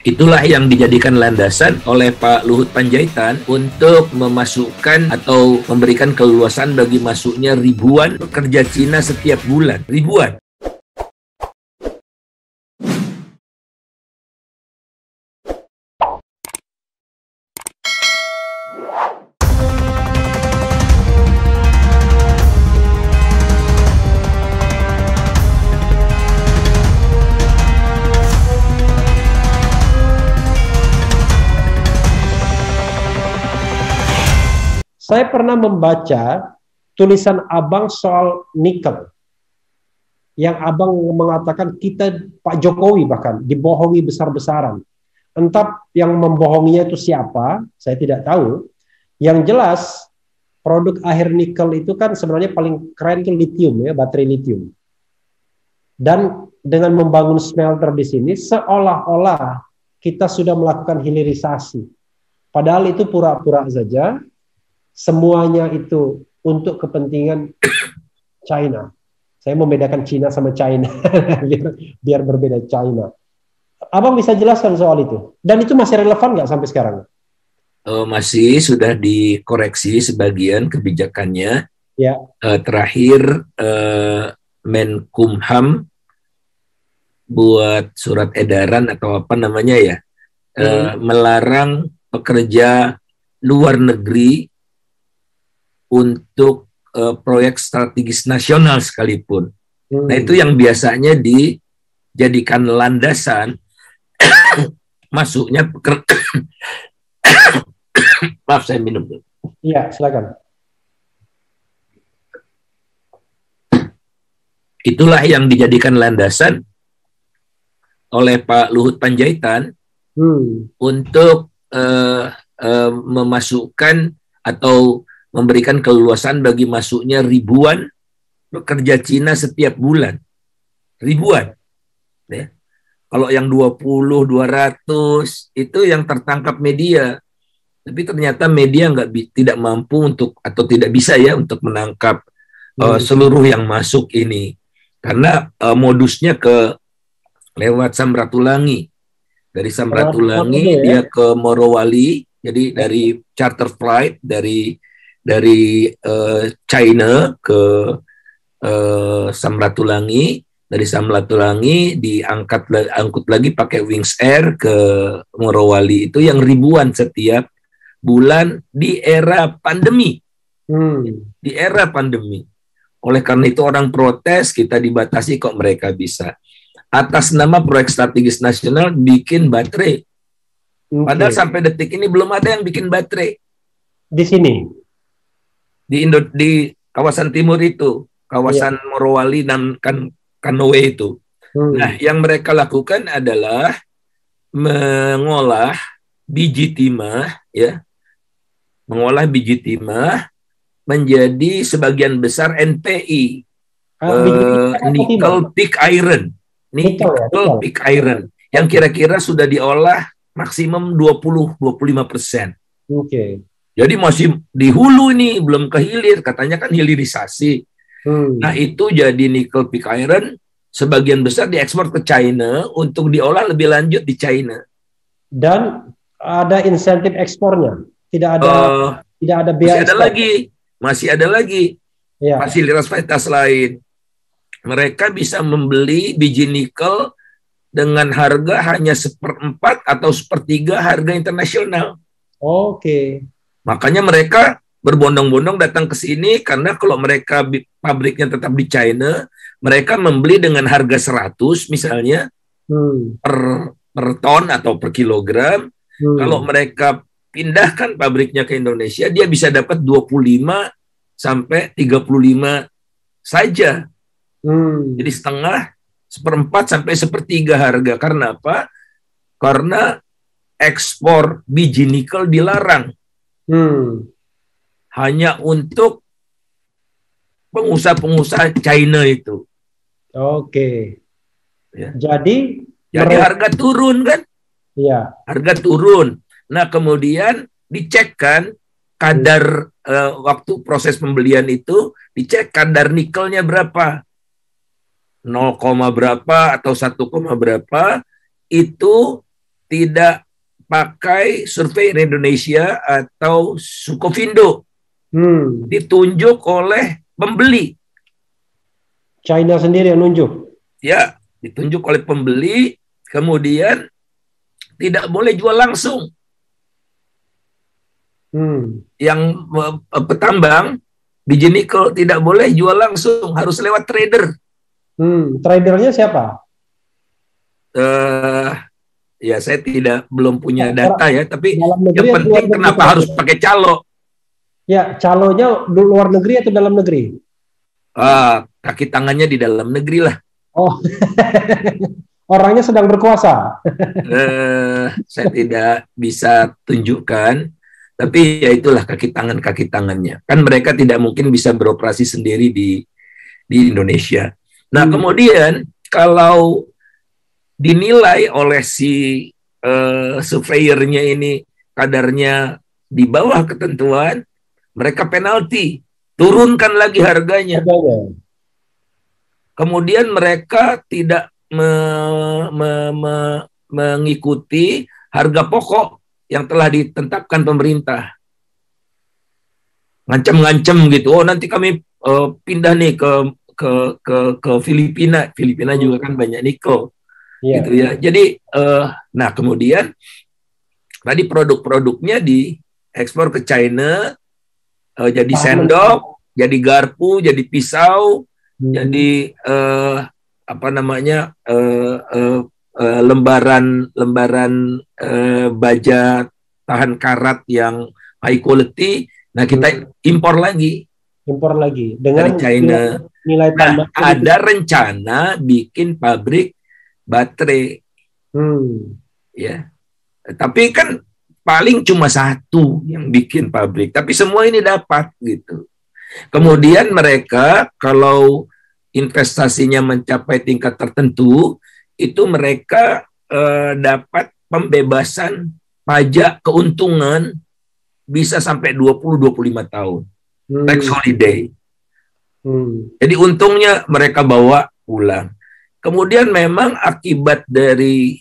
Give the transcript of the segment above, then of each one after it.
Itulah yang dijadikan landasan oleh Pak Luhut Panjaitan untuk memasukkan atau memberikan keleluasan bagi masuknya ribuan pekerja Cina setiap bulan. Ribuan. Saya pernah membaca tulisan Abang soal nikel. Yang Abang mengatakan Pak Jokowi bahkan dibohongi besar-besaran. Entah yang membohonginya itu siapa, saya tidak tahu. Yang jelas produk akhir nikel itu kan sebenarnya paling keren itu lithium ya, baterai lithium. Dan dengan membangun smelter di sini seolah-olah kita sudah melakukan hilirisasi. Padahal itu pura-pura saja. Semuanya itu untuk kepentingan China. Saya membedakan China sama China biar berbeda China. Abang bisa jelaskan soal itu? Dan itu masih relevan nggak sampai sekarang? Masih, sudah dikoreksi sebagian kebijakannya. Ya. Terakhir Menkumham buat surat edaran atau apa namanya ya, melarang pekerja luar negeri untuk proyek strategis nasional sekalipun. Nah, itu yang biasanya dijadikan landasan masuknya maaf, saya minum dulu. Iya, silakan. Itulah yang dijadikan landasan oleh Pak Luhut Panjaitan untuk memasukkan atau memberikan keleluasan bagi masuknya ribuan pekerja Cina setiap bulan. Ribuan. Ya. Kalau yang 20, 200, itu yang tertangkap media. Tapi ternyata media tidak mampu untuk, atau tidak bisa ya, untuk menangkap seluruh yang masuk ini. Karena modusnya lewat Samratulangi. Dari Samratulangi dia ke Morowali, jadi dari charter flight dari China ke Samratulangi, dari Samratulangi angkut lagi pakai Wings Air ke Morowali. Itu yang ribuan setiap bulan di era pandemi. Di era pandemi. Oleh karena itu orang protes, kita dibatasi kok mereka bisa. Atas nama proyek strategis nasional bikin baterai. Padahal sampai detik ini belum ada yang bikin baterai. Di sini? Di kawasan timur itu, kawasan Morowali dan Kanowe itu. Nah, yang mereka lakukan adalah mengolah biji timah, ya, mengolah biji timah menjadi sebagian besar NPI, nickel pig iron, pig iron, yang kira-kira sudah diolah maksimum 20-25%. Oke. Jadi masih di hulu nih, belum ke hilir, katanya kan hilirisasi. Nah, itu jadi nickel pig iron, sebagian besar diekspor ke China untuk diolah lebih lanjut di China. Dan ada insentif ekspornya? Tidak ada biaya. Masih ada lagi ya. Fasilitas lain. Mereka bisa membeli biji nikel dengan harga hanya 1/4 atau 1/3 harga internasional. Oke. Makanya mereka berbondong-bondong datang ke sini, karena kalau mereka pabriknya tetap di China, mereka membeli dengan harga 100 misalnya per ton atau per kilogram. Kalau mereka pindahkan pabriknya ke Indonesia, dia bisa dapat 25 sampai 35 saja. Jadi setengah, 1/4 sampai 1/3 harga. Karena apa? Karena ekspor biji nikel dilarang. Hanya untuk pengusaha-pengusaha China itu. Oke. Ya. Jadi harga turun kan? Iya. Harga turun. Nah, kemudian dicek kan kadar waktu proses pembelian itu, dicek kadar nikelnya berapa. 0, berapa atau 1, berapa, itu tidak pakai survei Indonesia atau Sukovindo, ditunjuk oleh pembeli. China sendiri yang nunjuk. Ya, ditunjuk oleh pembeli, kemudian tidak boleh jual langsung. Yang petambang biji nikel tidak boleh jual langsung, harus lewat trader. Tradernya siapa? Ya saya belum punya data ya, tapi yang penting negeri, kenapa harus pakai calo? Ya, calonya luar negeri atau dalam negeri? Kaki tangannya di dalam negeri lah. Oh, orangnya sedang berkuasa. Saya tidak bisa tunjukkan. Tapi ya itulah kaki tangannya. Kan mereka tidak mungkin bisa beroperasi sendiri di Indonesia. Nah, kemudian kalau dinilai oleh si surveyornya ini kadarnya di bawah ketentuan, mereka penalti, turunkan lagi harganya. Kemudian mereka tidak mengikuti harga pokok yang telah ditetapkan pemerintah. Ngancem-ngancem gitu. Oh, nanti kami pindah nih ke Filipina. Filipina juga kan banyak nikel. Gitu ya. Jadi nah kemudian tadi produk-produknya diekspor ke China, jadi sendok, jadi garpu, jadi pisau, jadi lembaran baja tahan karat yang high quality. Nah, kita impor lagi dengan dari China. Nilai tambah. Nah, ada rencana bikin pabrik baterai. Ya. Tapi kan paling cuma satu yang bikin pabrik, tapi semua ini dapat gitu. Kemudian mereka kalau investasinya mencapai tingkat tertentu, itu mereka dapat pembebasan pajak keuntungan bisa sampai 20-25 tahun. Tax holiday. Jadi untungnya mereka bawa pulang. Kemudian memang akibat dari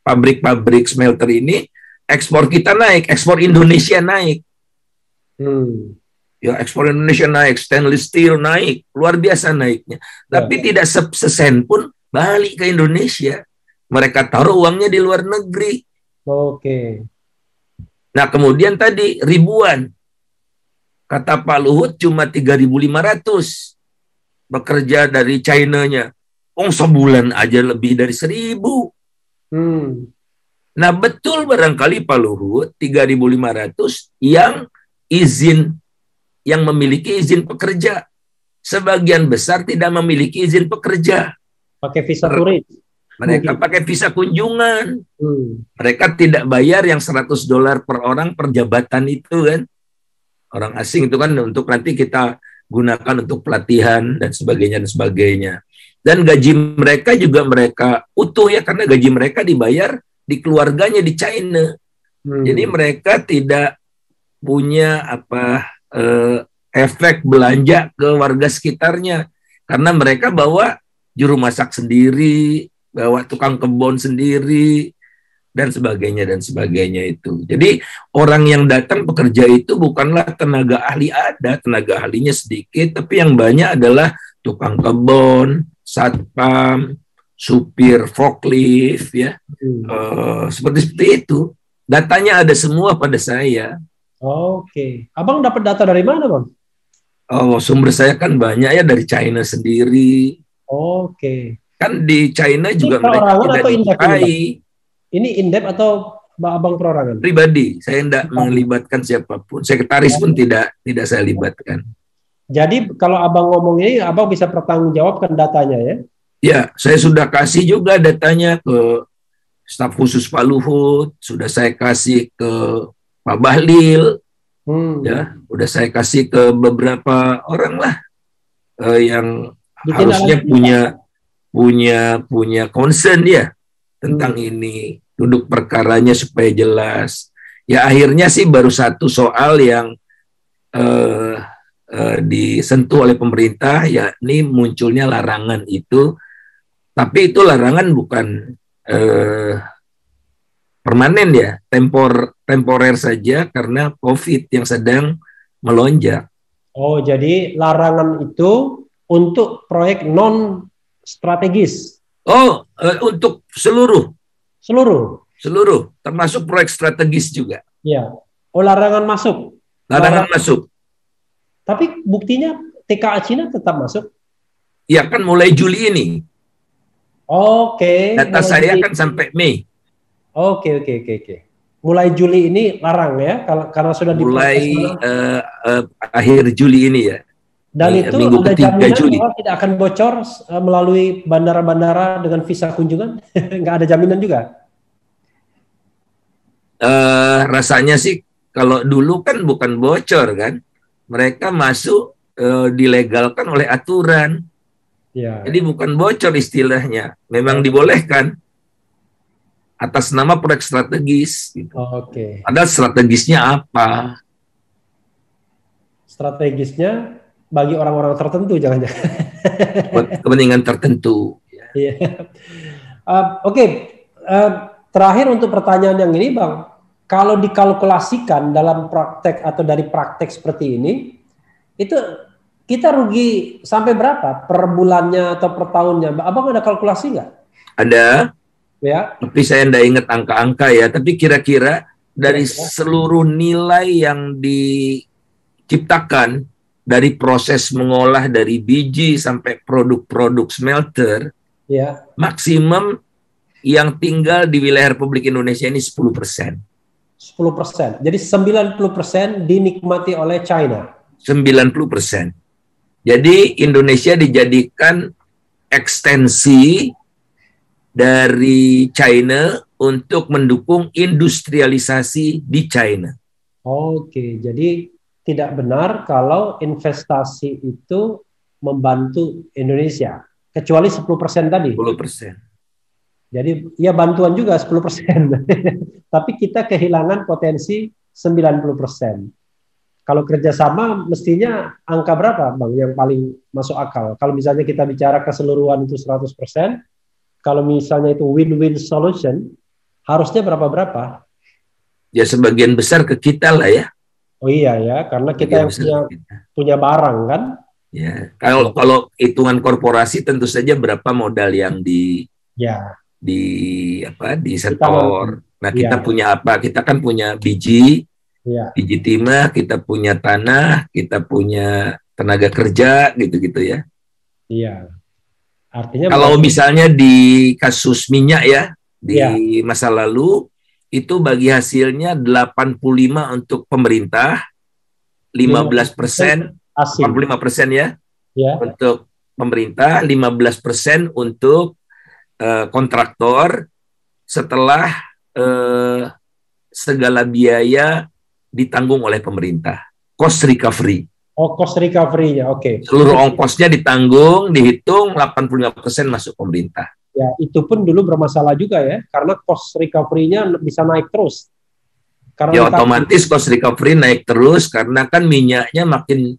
pabrik-pabrik smelter ini, ekspor kita naik, ekspor Indonesia naik. Ya, ekspor Indonesia naik, stainless steel naik, luar biasa naiknya. Tapi tidak sesen pun balik ke Indonesia. Mereka taruh uangnya di luar negeri. Nah, kemudian tadi ribuan. Kata Pak Luhut cuma 3.500 bekerja dari China-nya. Sebulan aja lebih dari 1.000. Nah, betul barangkali Pak Luhut 3.500 yang memiliki izin pekerja. Sebagian besar tidak memiliki izin pekerja. Pakai visa turis. Mereka pakai visa kunjungan. Mereka tidak bayar yang $100 per orang per jabatan itu kan. Orang asing itu kan untuk nanti kita gunakan untuk pelatihan dan sebagainya. Dan gaji mereka juga mereka utuh ya, karena gaji mereka dibayar di keluarganya di China. Jadi mereka tidak punya efek belanja ke warga sekitarnya, karena mereka bawa juru masak sendiri, bawa tukang kebun sendiri, dan sebagainya itu. Jadi orang yang datang bekerja itu bukanlah tenaga ahli, ada tenaga ahlinya sedikit, tapi yang banyak adalah tukang kebun, satpam, supir forklift, ya, seperti itu. Datanya ada semua pada saya. Abang dapat data dari mana, Bang? Sumber saya kan banyak ya dari China sendiri. Kan di China juga mereka tidak dipakai. Ini indep atau Abang perorangan? Pribadi, saya tidak melibatkan siapapun. Sekretaris pun tidak saya libatkan. Jadi kalau Abang ngomong ini, Abang bisa pertanggungjawabkan datanya ya? Ya, saya sudah kasih juga datanya ke staf khusus Pak Luhut, sudah saya kasih ke Pak Bahlil, ya, udah saya kasih ke beberapa orang lah yang harusnya punya concern ya tentang ini, duduk perkaranya supaya jelas. Ya akhirnya sih baru satu soal yang disentuh oleh pemerintah, yakni munculnya larangan itu. Tapi itu larangan bukan eh, permanen ya, temporer saja karena COVID yang sedang melonjak. Oh, jadi larangan itu untuk proyek non strategis. Oh, untuk seluruh, Seluruh. termasuk proyek strategis juga. Ya. Oh, larangan masuk. Larangan masuk. Tapi buktinya TKA Cina tetap masuk. Ya kan mulai Juli ini. Oke. Data saya kan sampai Mei. Oke. Mulai Juli ini larang ya, karena sudah mulai akhir Juli ini ya. Dan itu minggu ada ketiga jaminan Juli. bahwa tidak akan bocor melalui bandara-bandara dengan visa kunjungan? Nggak ada jaminan juga? Rasanya sih kalau dulu kan bukan bocor kan. Mereka masuk dilegalkan oleh aturan. Ya. Jadi bukan bocor istilahnya. Memang dibolehkan atas nama proyek strategis. Gitu. Oke. Padahal strategisnya apa? Strategisnya bagi orang-orang tertentu, jangan-jangan. Buat kepentingan tertentu. Iya. Oke. Terakhir untuk pertanyaan yang ini, Bang. Kalau dikalkulasikan dalam praktek atau dari praktek seperti ini, itu kita rugi sampai berapa per bulannya atau per tahunnya? Abang ada kalkulasi nggak? Ada. Ya. Tapi saya tidak ingat angka-angka ya. Tapi kira-kira dari seluruh nilai yang diciptakan dari proses mengolah dari biji sampai produk-produk smelter, ya, maksimum yang tinggal di wilayah Republik Indonesia ini 10%. 10%. Jadi 90% dinikmati oleh China. 90%. Jadi Indonesia dijadikan ekstensi dari China untuk mendukung industrialisasi di China. Oke, jadi tidak benar kalau investasi itu membantu Indonesia, kecuali 10% tadi. 10%. Jadi ya bantuan juga 10%. Tapi kita kehilangan potensi 90%. Kalau kerjasama mestinya angka berapa, Bang, yang paling masuk akal? Kalau misalnya kita bicara keseluruhan itu 100%, kalau misalnya itu win-win solution, harusnya berapa-berapa? Ya sebagian besar ke kita lah ya. Oh iya ya, karena kita yang punya barang kan. Ya, kalau hitungan korporasi tentu saja berapa modal yang disetor. Nah, kita punya apa? Kita kan punya biji timah, kita punya tanah, kita punya tenaga kerja gitu-gitu ya. Iya. Artinya kalau misalnya di kasus minyak ya, di masa lalu itu bagi hasilnya 85 untuk pemerintah, 15%, 45% ya, untuk pemerintah, 15% untuk kontraktor setelah segala biaya ditanggung oleh pemerintah. Cost recovery. Oh, cost recovery-nya, oke. Seluruh ongkosnya ditanggung, dihitung, 85% masuk pemerintah. Ya, itu pun dulu bermasalah juga ya, karena cost recovery-nya bisa naik terus. Karena ya otomatis cost recovery naik terus, karena kan minyaknya makin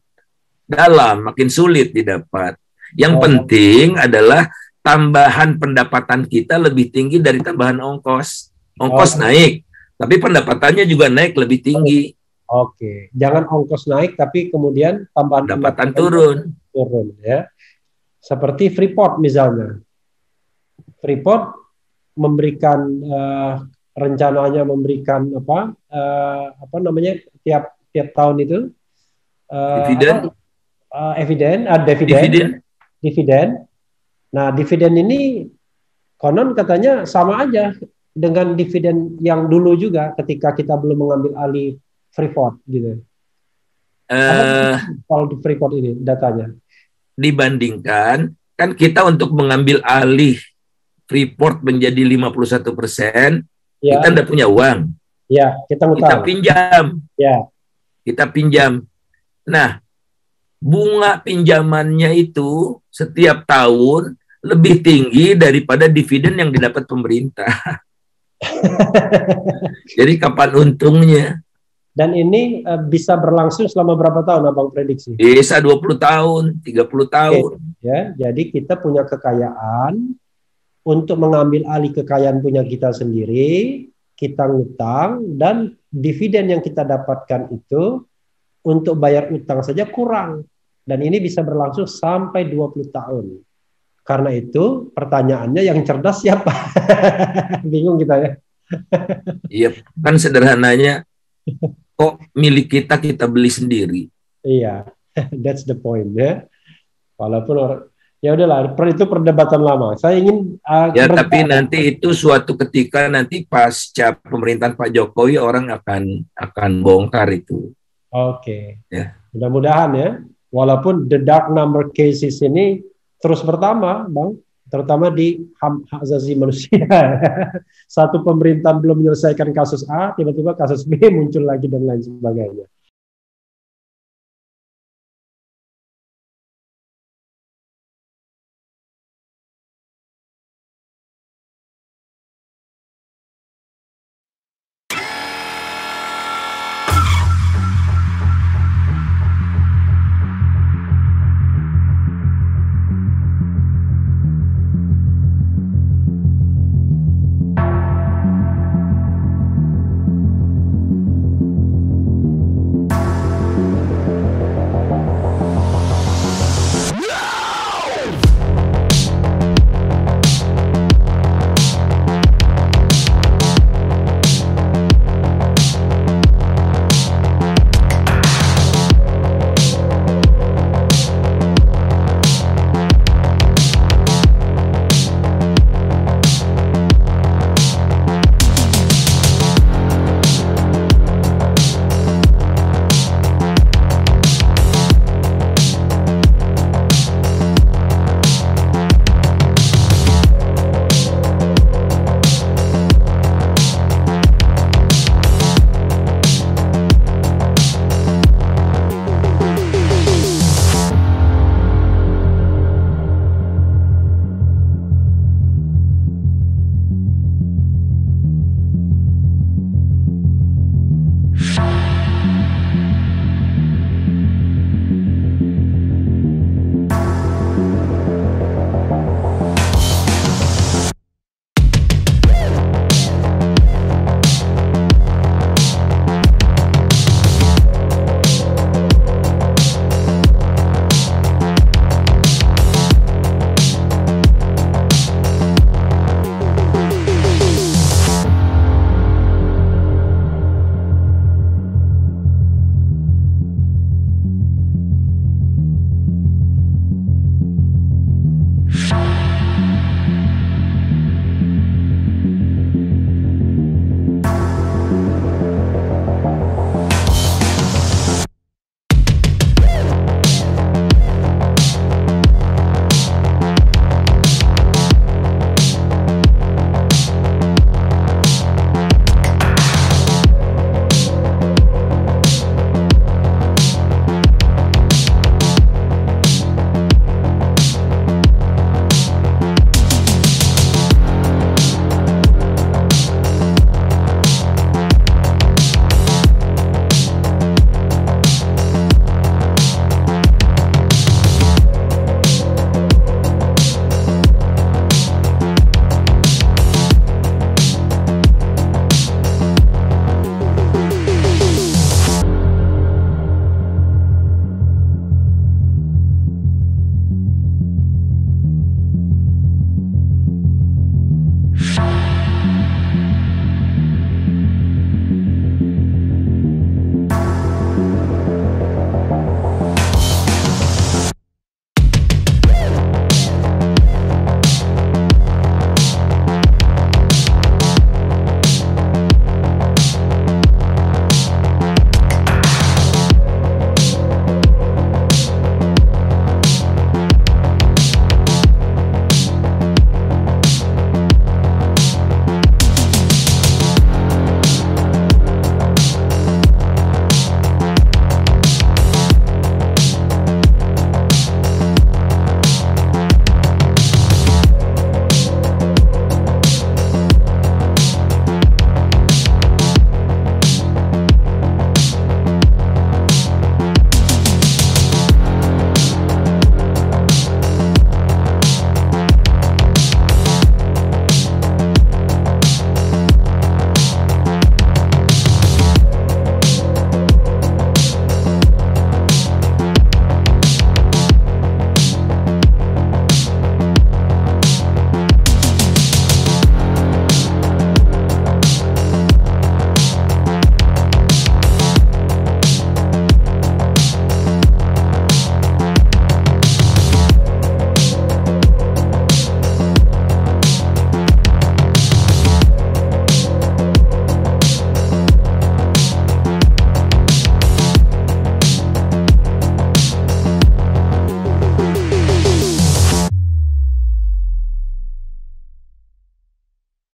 dalam, makin sulit didapat. Yang penting adalah tambahan pendapatan kita lebih tinggi dari tambahan ongkos. Ongkos naik, tapi pendapatannya juga naik lebih tinggi. Oke, jangan ongkos naik, tapi kemudian tambahan pendapatan turun ya. Seperti Freeport misalnya. Freeport memberikan rencananya memberikan apa namanya tiap tahun itu dividen. Nah, dividen ini konon katanya sama aja dengan dividen yang dulu juga ketika kita belum mengambil alih Freeport gitu. Kalau di Freeport ini datanya dibandingkan kan kita untuk mengambil alih Freeport menjadi 51%, kita tidak punya uang. Ya, kita pinjam. Ya. Kita pinjam. Nah, bunga pinjamannya itu setiap tahun lebih tinggi daripada dividen yang didapat pemerintah. Jadi kapan untungnya? Dan ini bisa berlangsung selama berapa tahun, Abang prediksi? Bisa 20 tahun, 30 tahun. Ya, jadi kita punya kekayaan untuk mengambil alih kekayaan punya kita sendiri, kita ngutang, dan dividen yang kita dapatkan itu untuk bayar utang saja kurang. Dan ini bisa berlangsung sampai 20 tahun. Karena itu pertanyaannya yang cerdas siapa? Bingung kita ya. Iya, kan sederhananya kok milik kita kita beli sendiri. Iya, that's the point ya. Walaupun ya udahlah, itu perdebatan lama. Saya ingin ya, tapi nanti itu suatu ketika nanti pasca pemerintahan Pak Jokowi orang akan bongkar itu. Oke. Ya. Mudah-mudahan ya. Walaupun the dark number cases ini terus bertambah, Bang, terutama di hak asasi manusia. Satu pemerintahan belum menyelesaikan kasus A, tiba-tiba kasus B muncul lagi dan lain sebagainya.